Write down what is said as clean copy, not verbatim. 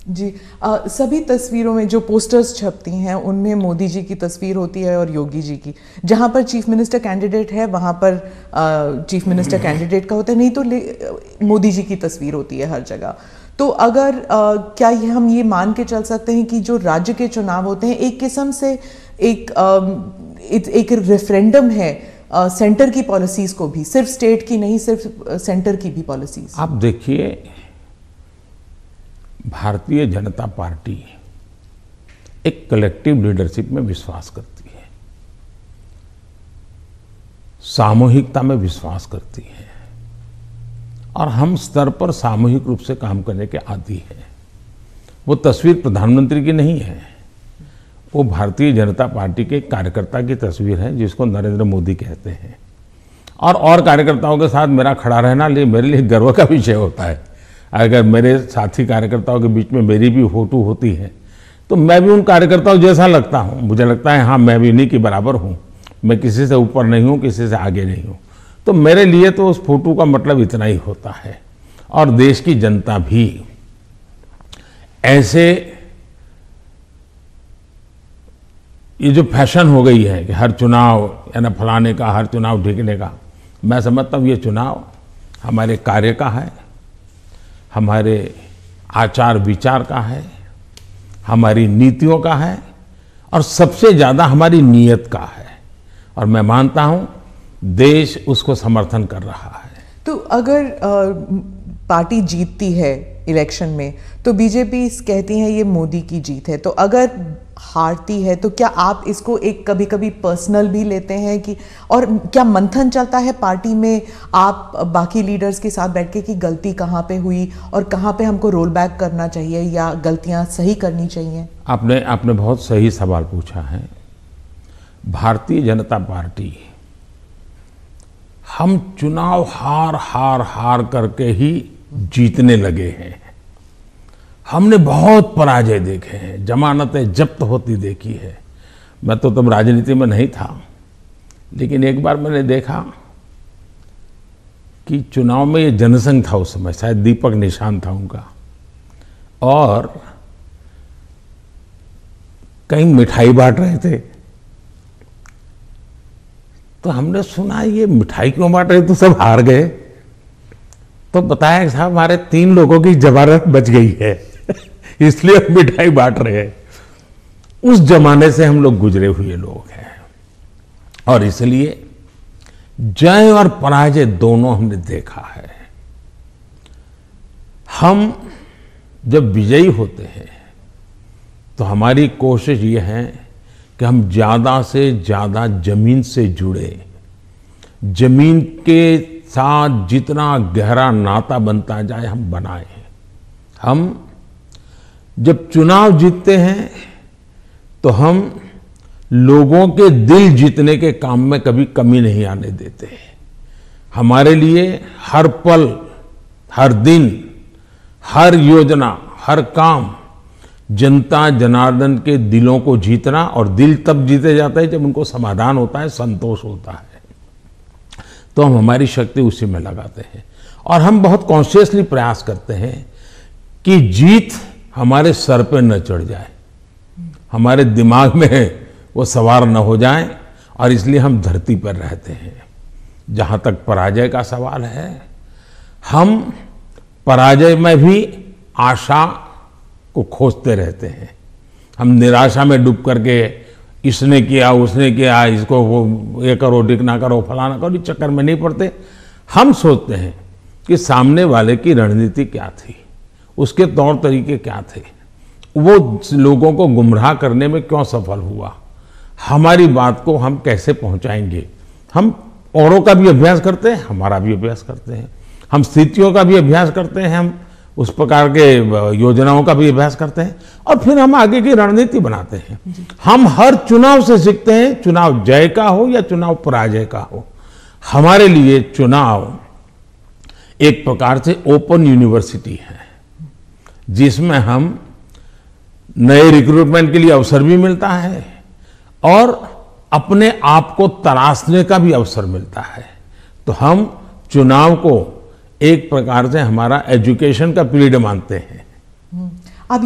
जी। सभी तस्वीरों में जो पोस्टर्स छपती हैं उनमें मोदी जी की तस्वीर होती है और योगी जी की। जहां पर चीफ मिनिस्टर कैंडिडेट है वहां पर चीफ मिनिस्टर कैंडिडेट का होता है, नहीं तो मोदी जी की तस्वीर होती है हर जगह। तो अगर क्या हम ये मान के चल सकते हैं कि जो राज्य के चुनाव होते हैं एक किस्म से एक रेफरेंडम है सेंटर की पॉलिसीज को भी, सिर्फ स्टेट की नहीं, सिर्फ सेंटर की भी पॉलिसीज? आप देखिए, भारतीय जनता पार्टी एक कलेक्टिव लीडरशिप में विश्वास करती है, सामूहिकता में विश्वास करती है और हम स्तर पर सामूहिक रूप से काम करने के आदी हैं। वो तस्वीर प्रधानमंत्री की नहीं है, वो भारतीय जनता पार्टी के कार्यकर्ता की तस्वीर है जिसको नरेंद्र मोदी कहते हैं। और कार्यकर्ताओं के साथ मेरा खड़ा रहना मेरे लिए गर्व का विषय होता है। अगर मेरे साथी कार्यकर्ताओं के बीच में मेरी भी फोटो होती है तो मैं भी उन कार्यकर्ताओं जैसा लगता हूँ। मुझे लगता है हाँ, मैं भी इन्हीं के बराबर हूँ, मैं किसी से ऊपर नहीं हूँ, किसी से आगे नहीं हूँ। तो मेरे लिए तो उस फोटो का मतलब इतना ही होता है। और देश की जनता भी ऐसे, ये जो फैशन हो गई है कि हर चुनाव या ना फलाने का, हर चुनाव ढीकने का, मैं समझता हूँ ये चुनाव हमारे कार्य का है, हमारे आचार विचार का है, हमारी नीतियों का है और सबसे ज़्यादा हमारी नीयत का है। और मैं मानता हूँ देश उसको समर्थन कर रहा है। तो अगर पार्टी जीतती है इलेक्शन में तो बीजेपी कहती है ये मोदी की जीत है, तो अगर हारती है तो क्या आप इसको एक कभी कभी पर्सनल भी लेते हैं कि, और क्या मंथन चलता है पार्टी में आप बाकी लीडर्स के साथ बैठ के कि गलती कहाँ पे हुई और कहाँ पे हमको रोल बैक करना चाहिए या गलतियां सही करनी चाहिए? आपने बहुत सही सवाल पूछा है। भारतीय जनता पार्टी, हम चुनाव हार करके ही जीतने लगे हैं। हमने बहुत पराजय देखे हैं, जमानतें जब्त होती देखी है। मैं तो तब राजनीति में नहीं था, लेकिन एक बार मैंने देखा कि चुनाव में ये जनसंघ था, उस समय शायद दीपक निशान था उनका, और कहीं मिठाई बांट रहे थे। तो हमने सुना ये मिठाई क्यों बांट रहे, तो सब हार गए। तो बताया साहब हमारे 3 लोगों की जमानत बच गई है इसलिए हम मिठाई बांट रहे हैं। उस जमाने से हम लोग गुजरे हुए लोग हैं और इसलिए जय और पराजय दोनों हमने देखा है। हम जब विजयी होते हैं तो हमारी कोशिश ये है कि हम ज्यादा से ज्यादा जमीन से जुड़े, जमीन के साथ जितना गहरा नाता बनता जाए हम बनाए। हम जब चुनाव जीतते हैं तो हम लोगों के दिल जीतने के काम में कभी कमी नहीं आने देते। हमारे लिए हर पल, हर दिन, हर योजना, हर काम जनता जनार्दन के दिलों को जीतना, और दिल तब जीते जाता है जब उनको समाधान होता है, संतोष होता है। तो हम हमारी शक्ति उसी में लगाते हैं और हम बहुत कॉन्शियसली प्रयास करते हैं कि जीत हमारे सर पे न चढ़ जाए, हमारे दिमाग में वो सवार न हो जाए, और इसलिए हम धरती पर रहते हैं। जहाँ तक पराजय का सवाल है, हम पराजय में भी आशा को खोजते रहते हैं। हम निराशा में डूब करके इसने किया, उसने किया, इसको वो ये करो, डिकना करो, फलाना करो, इस चक्कर में नहीं पड़ते। हम सोचते हैं कि सामने वाले की रणनीति क्या थी, उसके तौर तरीके क्या थे, वो लोगों को गुमराह करने में क्यों सफल हुआ, हमारी बात को हम कैसे पहुंचाएंगे। हम औरों का भी अभ्यास करते हैं, हमारा भी अभ्यास करते हैं, हम स्थितियों का भी अभ्यास करते हैं, हम उस प्रकार के योजनाओं का भी अभ्यास करते हैं और फिर हम आगे की रणनीति बनाते हैं। हम हर चुनाव से सीखते हैं, चुनाव जय का हो या चुनाव पराजय का हो। हमारे लिए चुनाव एक प्रकार से ओपन यूनिवर्सिटी है जिसमें हम नए रिक्रूटमेंट के लिए अवसर भी मिलता है और अपने आप को तराशने का भी अवसर मिलता है। तो हम चुनाव को एक प्रकार से हमारा एजुकेशन का पीरियड मानते हैं। अब